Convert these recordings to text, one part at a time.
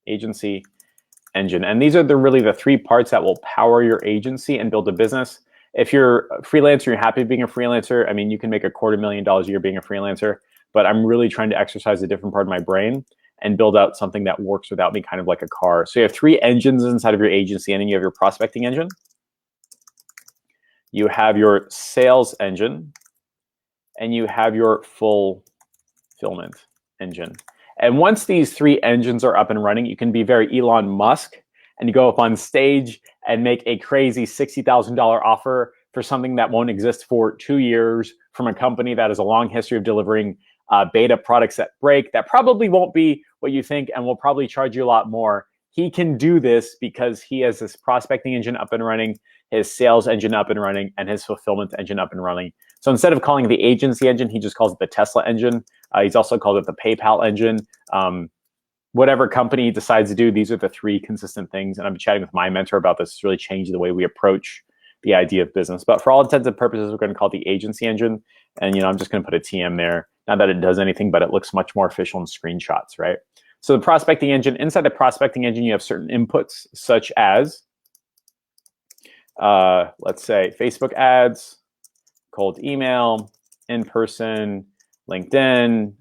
agency engine. And these are really the three parts that will power your agency and build a business. If you're a freelancer, you're happy being a freelancer. I mean, you can make $250,000 a year being a freelancer, but I'm really trying to exercise a different part of my brain and build out something that works without me, kind of like a car. So you have three engines inside of your agency, and then you have your prospecting engine. You have your sales engine, and you have your fulfillment engine. And once these three engines are up and running, you can be very Elon Musk and you go up on stage and make a crazy $60,000 offer for something that won't exist for 2 years from a company that has a long history of delivering beta products that break, that probably won't be what you think and will probably charge you a lot more. He can do this because he has this prospecting engine up and running, his sales engine up and running, and his fulfillment engine up and running. So instead of calling it the agency engine, he just calls it the Tesla engine. He's also called it the PayPal engine. Whatever company he decides to do, these are the three consistent things. And I've been chatting with my mentor about this. It's really changed the way we approach the idea of business. But for all intents and purposes, we're going to call it the agency engine. And I'm just going to put a TM there. Not that it does anything, but it looks much more official in screenshots, right? So the prospecting engine, inside the prospecting engine, you have certain inputs such as, let's say, Facebook ads, cold email, in-person, LinkedIn,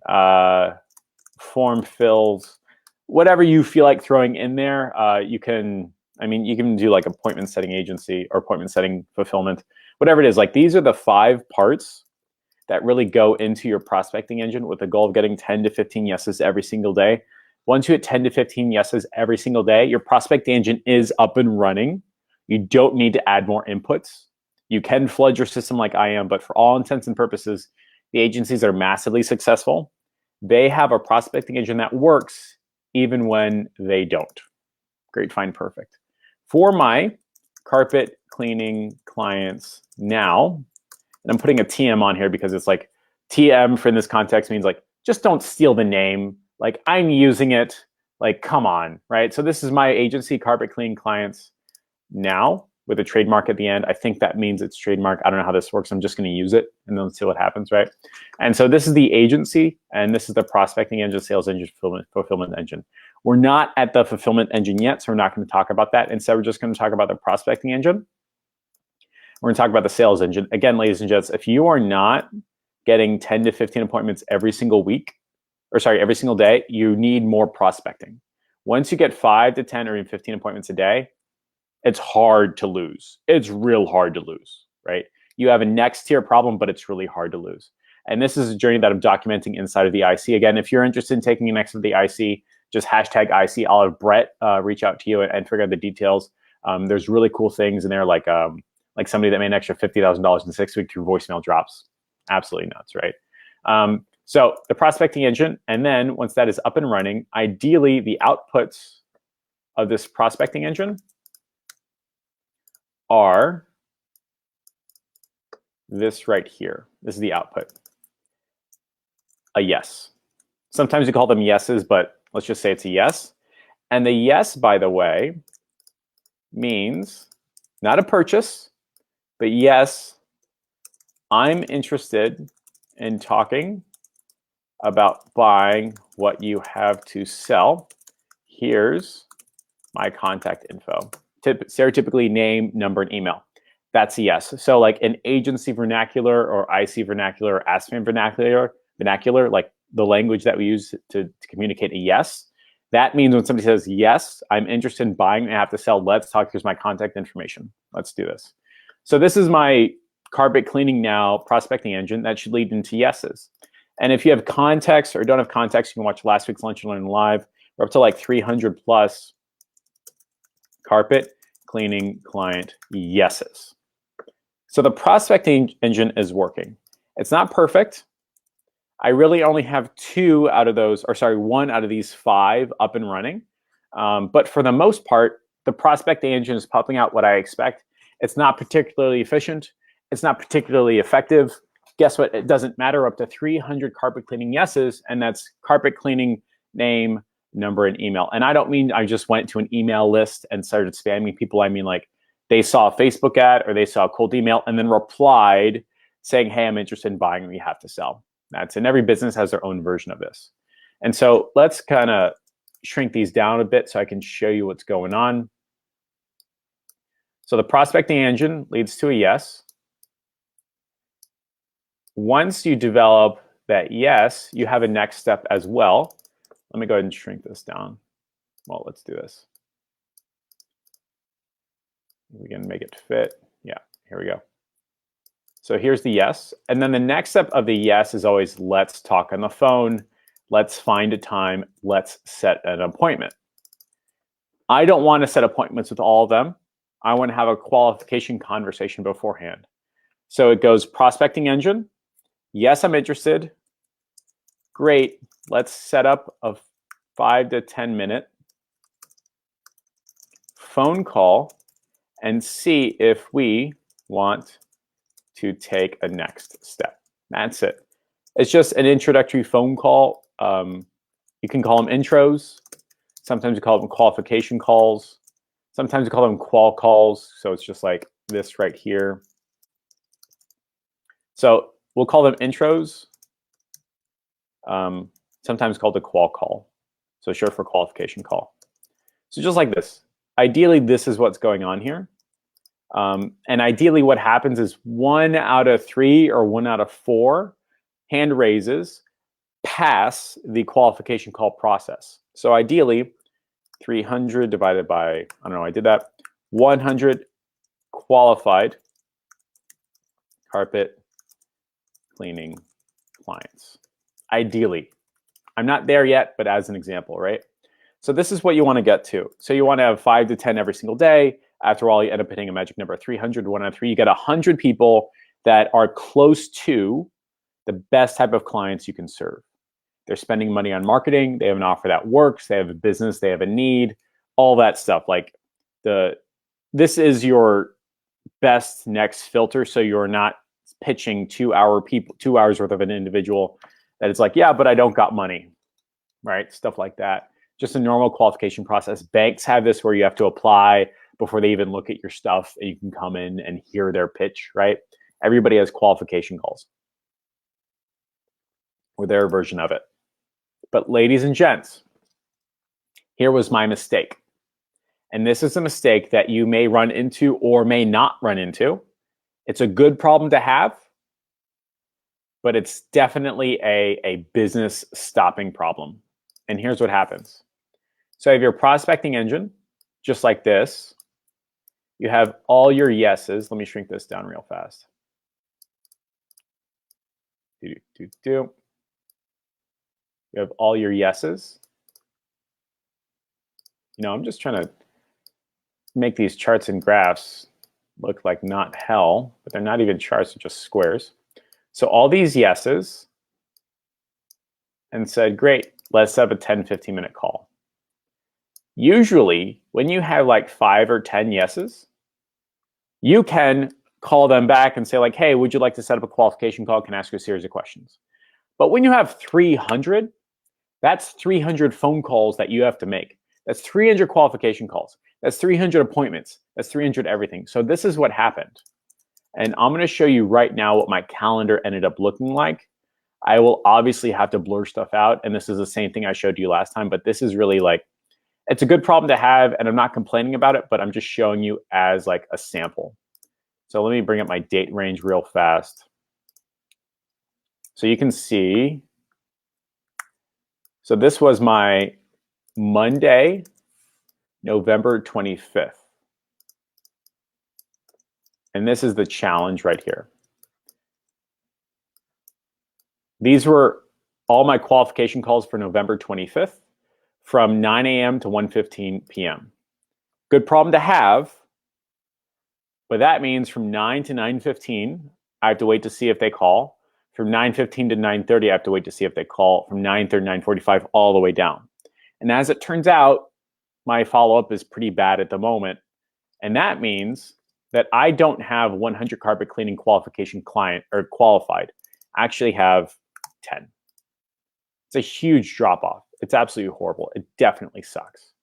form fills, whatever you feel like throwing in there. You can do like appointment setting agency or appointment setting fulfillment, whatever it is. Like, these are the 5 parts that really go into your prospecting engine with the goal of getting 10 to 15 yeses every single day. Once you hit 10 to 15 yeses every single day, your prospecting engine is up and running. You don't need to add more inputs. You can flood your system like I am, but for all intents and purposes, the agencies that are massively successful, they have a prospecting engine that works even when they don't. Great, fine, perfect. For my carpet cleaning clients now, and I'm putting a TM on here because it's like, TM for in this context means like, just don't steal the name. Like, I'm using it, like, come on, right? So this is my agency carpet cleaning clients now with a trademark at the end. I think that means it's trademark. I don't know how this works. I'm just going to use it and then see what happens, right? And so this is the agency, and this is the prospecting engine, sales engine, fulfillment engine. We're not at the fulfillment engine yet, so we're not going to talk about that. Instead, we're just going to talk about the prospecting engine. We're going to talk about the sales engine. Again, ladies and gents, if you are not getting 10 to 15 appointments every single day, you need more prospecting. Once you get 5 to 10 or even 15 appointments a day, it's hard to lose. It's real hard to lose, right? You have a next tier problem, but it's really hard to lose. And this is a journey that I'm documenting inside of the IC. Again, if you're interested in taking the next of the IC, just hashtag IC. I'll have Brett reach out to you and figure out the details. There's really cool things in there, like somebody that made an extra $50,000 in 6 weeks through voicemail drops. Absolutely nuts, right? So the prospecting engine, and then once that is up and running, ideally the outputs of this prospecting engine are this right here. This is the output. A yes. Sometimes we call them yeses, but let's just say it's a yes. And the yes, by the way, means not a purchase, but yes, I'm interested in talking about buying what you have to sell. Here's my contact info. Stereotypically name, number, and email. That's a yes. So like an agency vernacular or IC vernacular or ASPAN vernacular, like the language that we use to communicate a yes, that means when somebody says, yes, I'm interested in buying and I have to sell, let's talk, here's my contact information. Let's do this. So this is my carpet cleaning now prospecting engine that should lead into yeses. And if you have context or don't have context, you can watch last week's Lunch and Learn Live. We're up to like 300 plus carpet cleaning client yeses. So the prospecting engine is working. It's not perfect. I really only have one out of these 5 up and running. But for the most part, the prospecting engine is popping out what I expect. It's not particularly efficient. It's not particularly effective. Guess what? It doesn't matter. Up to 300 carpet cleaning yeses, and that's carpet cleaning name, number, and email. And I don't mean I just went to an email list and started spamming people. I mean, like, they saw a Facebook ad or they saw a cold email and then replied saying, hey, I'm interested in buying what you have to sell. And every business has their own version of this. And so let's kind of shrink these down a bit so I can show you what's going on. So the prospecting engine leads to a yes. Once you develop that yes, you have a next step as well. Let me go ahead and shrink this down. Well, let's do this. We can make it fit. Yeah, here we go. So here's the yes. And then the next step of the yes is always let's talk on the phone. Let's find a time. Let's set an appointment. I don't want to set appointments with all of them. I want to have a qualification conversation beforehand. So it goes prospecting engine. Yes, I'm interested. Great. Let's set up a 5 to 10 minute phone call and see if we want to take a next step. That's it. It's just an introductory phone call. You can call them intros. Sometimes you call them qualification calls. Sometimes you call them qual calls. So it's just like this right here. So we'll call them intros. Sometimes called a qual call. So short for qualification call. So just like this. Ideally, this is what's going on here. And ideally, what happens is 1 out of 3 or 1 out of 4 hand raises pass the qualification call process. So ideally, 300 divided by, I don't know, I did that, 100 qualified carpet cleaning clients. Ideally. I'm not there yet, but as an example, right? So this is what you want to get to. So you want to have 5 to 10 every single day. After all, you end up hitting a magic number of 300, 1 out of 3. You get 100 people that are close to the best type of clients you can serve. They're spending money on marketing. They have an offer that works. They have a business. They have a need. All that stuff. Like this is your best next filter. So you're not pitching 2 hours worth of an individual that it's like, yeah, but I don't got money, right? Stuff like that. Just a normal qualification process. Banks have this where you have to apply before they even look at your stuff, and you can come in and hear their pitch, right? Everybody has qualification calls or their version of it. But ladies and gents, here was my mistake. And this is a mistake that you may run into or may not run into. It's a good problem to have, but it's definitely a business stopping problem. And here's what happens. So you have your prospecting engine, just like this. You have all your yeses. Let me shrink this down real fast. You have all your yeses. You know, I'm just trying to make these charts and graphs look like not hell, but they're not even charts, they're just squares. So all these yeses, and said, great, let's have a 10, 15 minute call. Usually, when you have like 5 or 10 yeses, you can call them back and say like, hey, would you like to set up a qualification call? Can I ask you a series of questions? But when you have 300, that's 300 phone calls that you have to make. That's 300 qualification calls. That's 300 appointments. That's 300 everything. So this is what happened. And I'm going to show you right now what my calendar ended up looking like. I will obviously have to blur stuff out. And this is the same thing I showed you last time. But this is really like, it's a good problem to have. And I'm not complaining about it, but I'm just showing you as like a sample. So let me bring up my date range real fast. So you can see. So this was my Monday, November 25th. And this is the challenge right here. These were all my qualification calls for November 25th from 9 a.m. to 1:15 p.m. Good problem to have, but that means from 9 to 9:15, I have to wait to see if they call. From 9:15 to 9:30, I have to wait to see if they call. From 9:30 to 9:45, all the way down. And as it turns out, my follow-up is pretty bad at the moment. And that means that I don't have 100 carpet cleaning qualification client or qualified. I actually have 10. It's a huge drop off. It's absolutely horrible. It definitely sucks.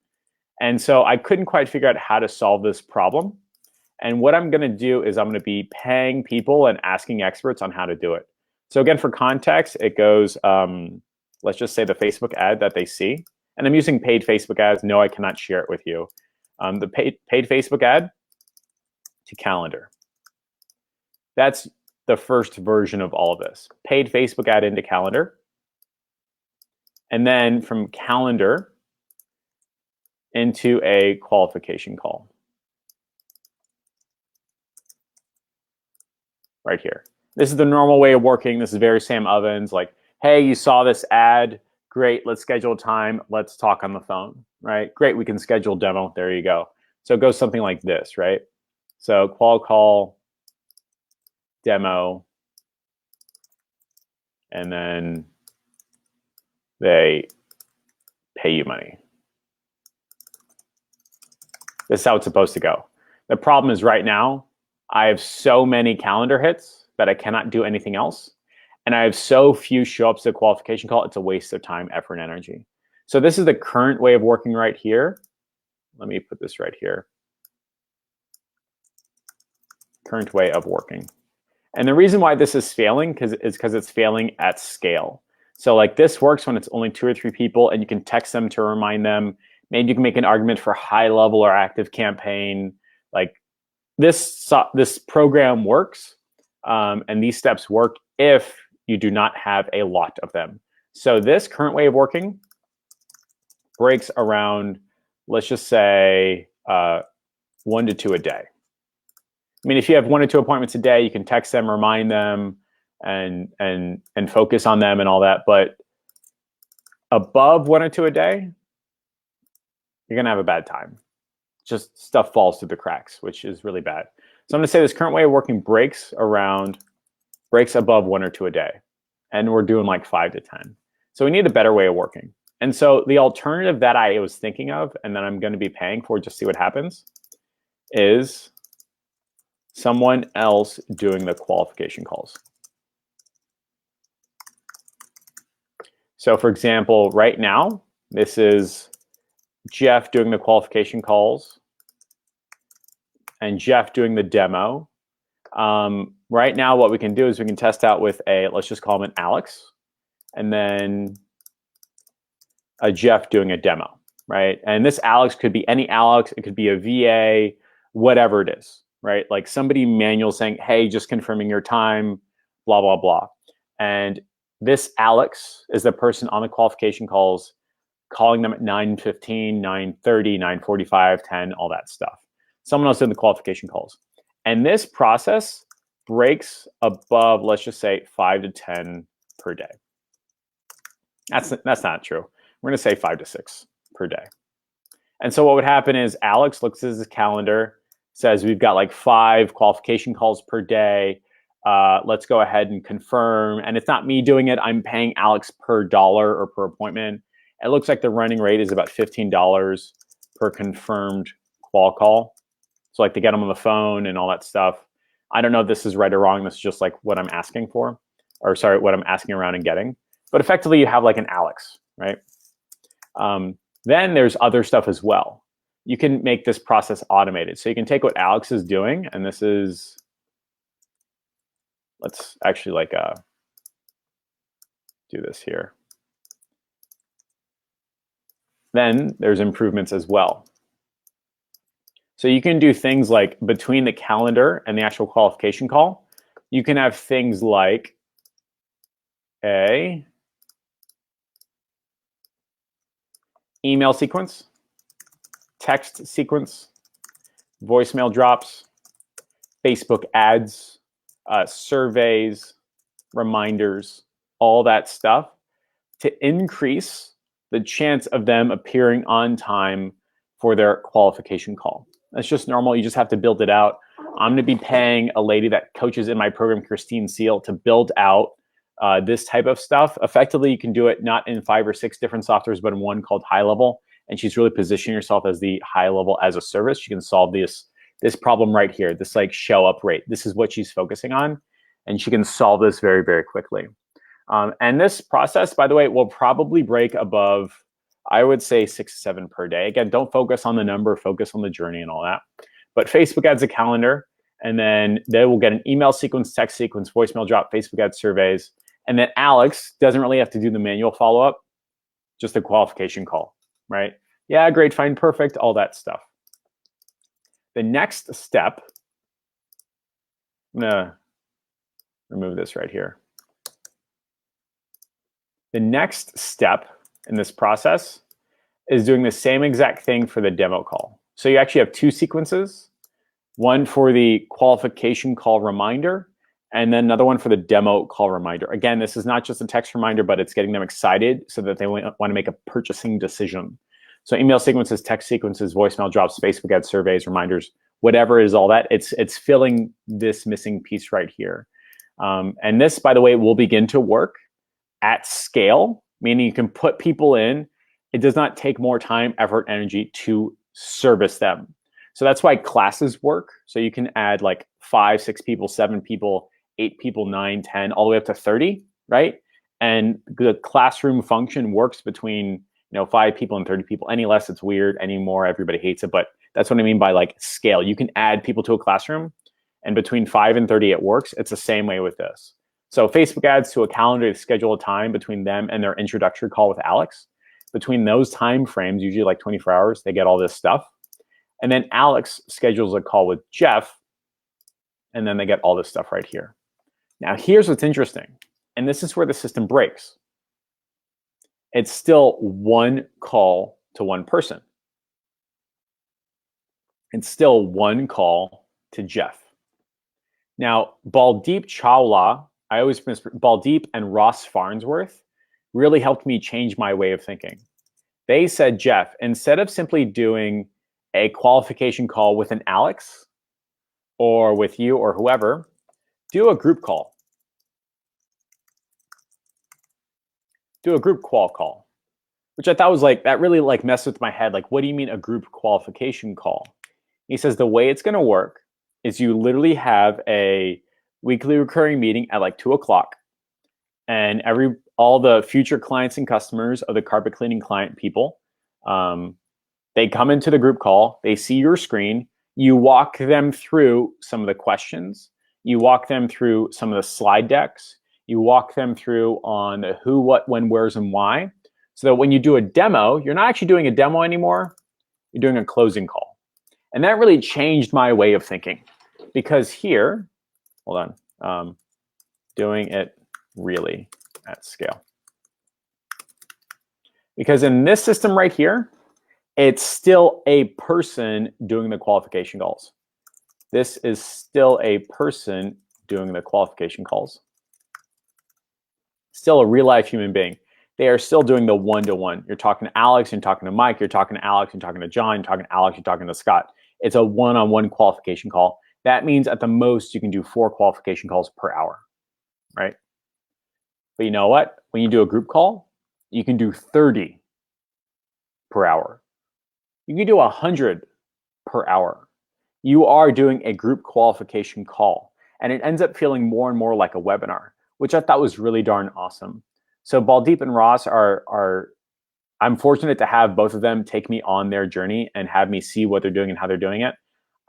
And so I couldn't quite figure out how to solve this problem. And what I'm going to do is I'm going to be paying people and asking experts on how to do it. So again, for context, it goes, let's just say the Facebook ad that they see. And I'm using paid Facebook ads. No, I cannot share it with you. The paid Facebook ad to calendar. That's the first version of all of this. Paid Facebook ad into calendar. And then from calendar into a qualification call. Right here. This is the normal way of working. This is very Sam Ovens, like, hey, you saw this ad. Great, let's schedule a time. Let's talk on the phone, right? Great, we can schedule a demo. There you go. So it goes something like this, right? So qual call, demo, and then they pay you money. This is how it's supposed to go. The problem is right now, I have so many calendar hits that I cannot do anything else. And I have so few show ups to qualification call, it's a waste of time, effort, and energy. So this is the current way of working right here. Let me put this right here. Current way of working. And the reason why this is failing is because it's failing at scale. So like this works when it's only 2 or 3 people and you can text them to remind them. Maybe you can make an argument for high level or active campaign. Like this program works and these steps work if you do not have a lot of them. So this current way of working breaks around, let's just say 1 to 2 a day. I mean, if you have 1 to 2 appointments a day, you can text them, remind them, and focus on them and all that. But above 1 or 2 a day, you're gonna have a bad time. Just stuff falls through the cracks, which is really bad. So I'm gonna say this current way of working breaks above 1 or 2 a day. And we're doing like 5 to 10. So we need a better way of working. And so the alternative that I was thinking of, and that I'm gonna be paying for, just see what happens, is someone else doing the qualification calls. So for example, right now, this is Jeff doing the qualification calls and Jeff doing the demo. Right now, what we can do is we can test out with let's just call him an Alex, and then a Jeff doing a demo, right? And this Alex could be any Alex, it could be a VA, whatever it is, right? Like somebody manual saying, hey, just confirming your time, blah, blah, blah. And this Alex is the person on the qualification calls, calling them at 9:15, 9:30, 9:45, 10, all that stuff. Someone else in the qualification calls. And this process breaks above, let's just say 5 to 10 per day. That's not true. We're gonna say 5 to 6 per day. And so what would happen is Alex looks at his calendar, says we've got like 5 qualification calls per day. Let's go ahead and confirm. And it's not me doing it. I'm paying Alex per dollar or per appointment. It looks like the running rate is about $15 per confirmed qual call. So like to get them on the phone and all that stuff. I don't know if this is right or wrong. This is just like what I'm asking for, or sorry, what I'm asking around and getting. But effectively you have like an Alex, right? Then there's other stuff as well. You can make this process automated. So you can take what Alex is doing, and this is, let's actually like do this here. Then there's improvements as well. So you can do things like between the calendar and the actual qualification call, you can have things like a email sequence, text sequence, voicemail drops, Facebook ads, surveys, reminders, all that stuff to increase the chance of them appearing on time for their qualification call. That's just normal. You just have to build it out. I'm going to be paying a lady that coaches in my program, Christine Seal, to build out this type of stuff. Effectively, you can do it not in 5 or 6 different softwares, but in one called High Level. And she's really positioning herself as the high level as a service. She can solve this problem right here, this like show up rate. This is what she's focusing on. And she can solve this very, very quickly. And this process, by the way, will probably break above, I would say 6 to 7 per day. Again, don't focus on the number, focus on the journey and all that. But Facebook adds a calendar, and then they will get an email sequence, text sequence, voicemail drop, Facebook ad surveys. And then Alex doesn't really have to do the manual follow-up, just a qualification call. right? Yeah, great, fine, perfect, all that stuff. The next step, I'm gonna remove this right here. The next step in this process is doing the same exact thing for the demo call. So you actually have two sequences, one for the qualification call reminder, and then another one for the demo call reminder. Again, this is not just a text reminder, but it's getting them excited so that they want to make a purchasing decision. So email sequences, text sequences, voicemail drops, Facebook ads, surveys, reminders, whatever is all that, it's filling this missing piece right here. And this, by the way, will begin to work at scale, meaning you can put people in. It does not take more time, effort, energy to service them. So that's why classes work. So you can add like 5, 6 people, 7 people, 8 people, 9, 10, all the way up to 30, right? And the classroom function works between 5 people and 30 people. Any less, it's weird. Any more, everybody hates it. But that's what I mean by like scale. You can add people to a classroom, and between 5 and 30, it works. It's the same way with this. So Facebook ads to a calendar to schedule a time between them and their introductory call with Alex. Between those time frames, usually like 24 hours, they get all this stuff. And then Alex schedules a call with Jeff, and then they get all this stuff right here. Now, here's what's interesting, and this is where the system breaks. It's still one call to one person. It's still one call to Jeff. Now, Baldeep Chawla, I always Baldeep and Ross Farnsworth really helped me change my way of thinking. They said, Jeff, instead of simply doing a qualification call with an Alex or with you or whoever, do a group call. Do a group qual call, which I thought was like, that really like messed with my head. Like, what do you mean a group qualification call? He says the way it's going to work is you literally have a weekly recurring meeting at like 2 o'clock, and all the future clients and customers of the carpet cleaning client people, they come into the group call, they see your screen, you walk them through some of the questions, you walk them through some of the slide decks, you walk them through on the who, what, when, where's, and why, so that when you do a demo, you're not actually doing a demo anymore, you're doing a closing call. And that really changed my way of thinking, because here, hold on, doing it really at scale. Because in this system right here, it's still a person doing the qualification calls. This is still a person doing the qualification calls. Still a real life human being. They are still doing the one-to-one. You're talking to Alex, you're talking to Mike, you're talking to Alex, you're talking to John, you're talking to Alex, you're talking to Scott. It's a one-on-one qualification call. That means at the most you can do 4 qualification calls per hour, right? But you know what? When you do a group call, you can do 30 per hour. You can do 100 per hour. You are doing a group qualification call, and it ends up feeling more and more like a webinar, which I thought was really darn awesome. So Baldeep and Ross I'm fortunate to have both of them take me on their journey and have me see what they're doing and how they're doing it.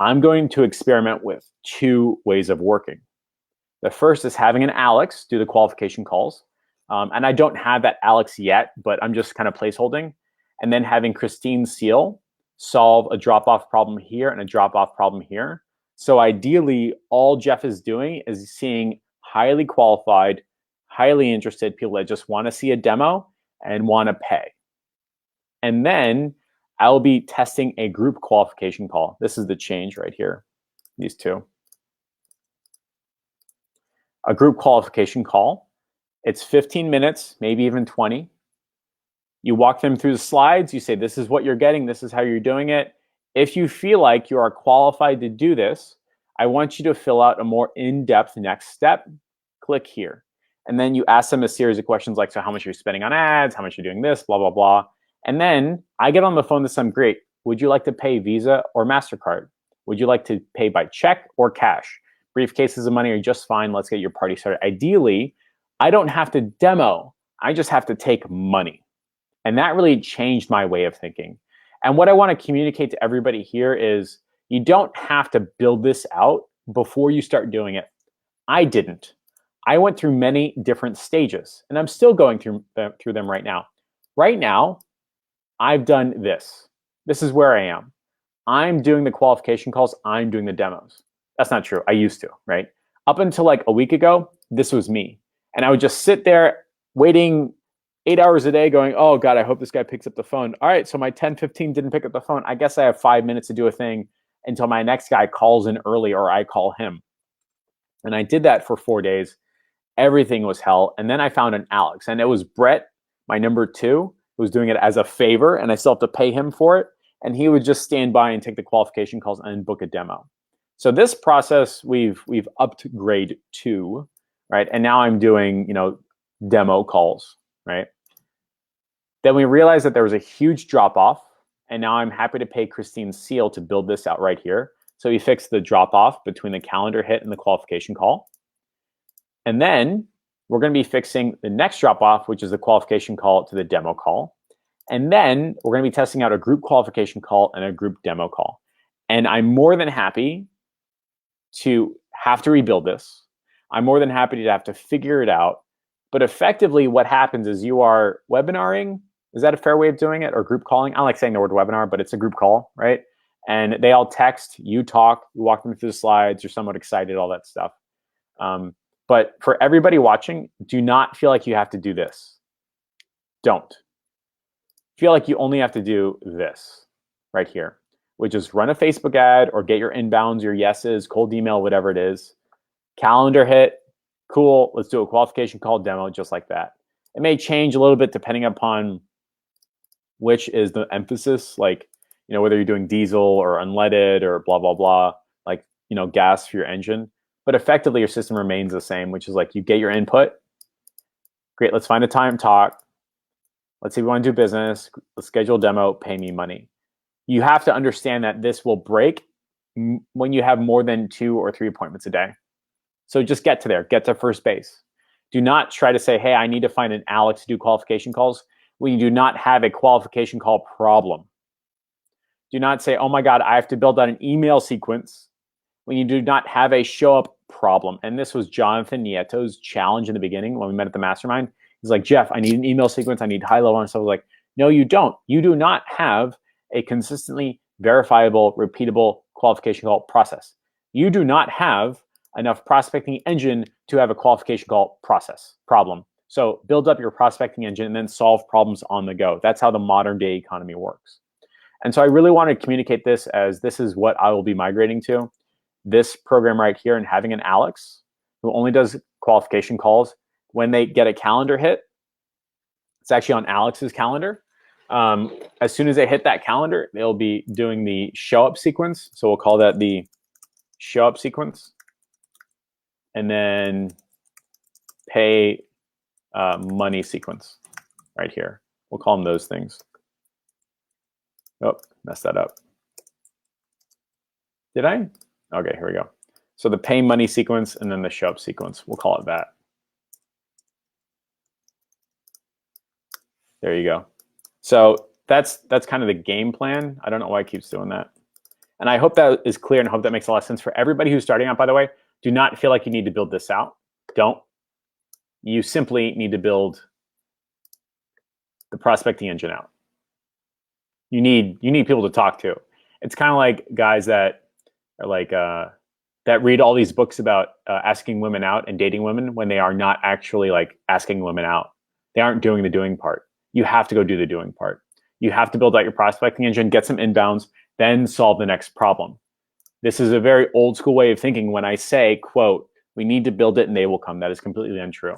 I'm going to experiment with 2 ways of working. The first is having an Alex do the qualification calls. And I don't have that Alex yet, but I'm just kind of placeholding. And then having Christine Seal solve a drop-off problem here and a drop-off problem here. So ideally, all Jeff is doing is seeing highly qualified, highly interested people that just want to see a demo and want to pay. And then I'll be testing a group qualification call. This is the change right here, these 2. A group qualification call. It's 15 minutes, maybe even 20. You walk them through the slides. You say, this is what you're getting. This is how you're doing it. If you feel like you are qualified to do this, I want you to fill out a more in-depth next step. Click here. And then you ask them a series of questions like, so how much are you spending on ads? How much are you doing this? Blah, blah, blah. And then I get on the phone to some, great. Would you like to pay Visa or MasterCard? Would you like to pay by check or cash? Briefcases of money are just fine. Let's get your party started. Ideally, I don't have to demo. I just have to take money. And that really changed my way of thinking. And what I want to communicate to everybody here is you don't have to build this out before you start doing it. I didn't. I went through many different stages, and I'm still going through them right now. Right now, I've done this. This is where I am. I'm doing the qualification calls. I'm doing the demos. That's not true. I used to, right? Up until like a week ago, this was me. And I would just sit there waiting 8 hours a day going, oh God, I hope this guy picks up the phone. All right, so my 10:15 didn't pick up the phone. I guess I have 5 minutes to do a thing until my next guy calls in early or I call him. And I did that for 4 days. Everything was hell. And then I found an Alex. And it was Brett, my number 2, who was doing it as a favor. And I still have to pay him for it. And he would just stand by and take the qualification calls and book a demo. So this process we've upped grade 2, right? And now I'm doing, demo calls, right? Then we realized that there was a huge drop off. And now I'm happy to pay Christine Seal to build this out right here. So we fixed the drop off between the calendar hit and the qualification call. And then we're going to be fixing the next drop off, which is the qualification call to the demo call. And then we're going to be testing out a group qualification call and a group demo call. And I'm more than happy to have to rebuild this. I'm more than happy to have to figure it out. But effectively, what happens is you are webinaring. Is that a fair way of doing it? Or group calling? I don't like saying the word webinar, but it's a group call, right? And they all text, you talk, you walk them through the slides, you're somewhat excited, all that stuff. But for everybody watching, do not feel like you have to do this. Don't. Feel like you only have to do this right here, which is run a Facebook ad or get your inbounds, your yeses, cold email, whatever it is. Calendar hit, cool, let's do a qualification call demo just like that. It may change a little bit depending upon which is the emphasis, like, whether you're doing diesel or unleaded or blah, blah, blah, like, gas for your engine. But effectively, your system remains the same, which is like you get your input. Great, let's find a time, talk. Let's see if we want to do business. Let's schedule a demo, pay me money. You have to understand that this will break when you have more than 2 or 3 appointments a day. So just get to there, get to first base. Do not try to say, hey, I need to find an Alex to do qualification calls when you do not have a qualification call problem. Do not say, oh my God, I have to build out an email sequence when you do not have a show up problem. And this was Jonathan Nieto's challenge in the beginning when we met at the mastermind. He's like, Jeff, I need an email sequence. I need high level. And so I was like, no, you don't. You do not have a consistently verifiable, repeatable qualification call process. You do not have enough prospecting engine to have a qualification call process problem. So build up your prospecting engine and then solve problems on the go. That's how the modern day economy works. And so I really want to communicate this as this is what I will be migrating to. This program right here and having an Alex who only does qualification calls. When they get a calendar hit, it's actually on Alex's calendar. As soon as they hit that calendar, they'll be doing the show up sequence. So we'll call that the show up sequence. And then pay money sequence right here. We'll call them those things. Oh, messed that up. Did I? Okay, here we go. So the pay money sequence and then the show up sequence. We'll call it that. There you go. So that's kind of the game plan. I don't know why it keeps doing that. And I hope that is clear and I hope that makes a lot of sense for everybody who's starting out, by the way. Do not feel like you need to build this out. Don't. You simply need to build the prospecting engine out. You need people to talk to. It's kind of like guys that are like that read all these books about asking women out and dating women when they are not actually like asking women out. They aren't doing the doing part. You have to go do the doing part. You have to build out your prospecting engine, get some inbounds, then solve the next problem. This is a very old school way of thinking when I say, quote, we need to build it and they will come. That is completely untrue.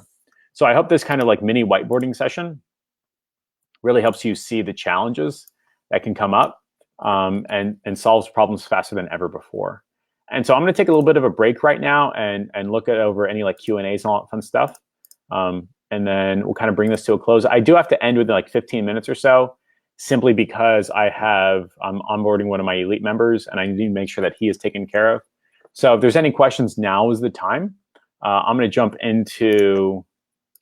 So I hope this kind of like mini whiteboarding session really helps you see the challenges that can come up and solves problems faster than ever before. And so I'm going to take a little bit of a break right now and look at over any like Q&As and all that fun stuff. And then we'll kind of bring this to a close. I do have to end within like 15 minutes or so, simply because I'm onboarding one of my elite members and I need to make sure that he is taken care of. So if there's any questions, now is the time. I'm going to jump into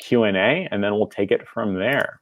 Q&A and then we'll take it from there.